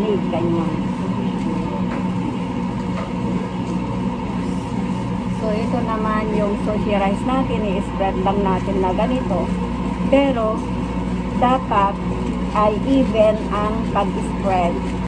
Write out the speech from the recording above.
malamig, ganyan. So, ito naman yung sushi rice natin, i-spread lang natin na ganito. Pero, dapat ay even ang pag-spread.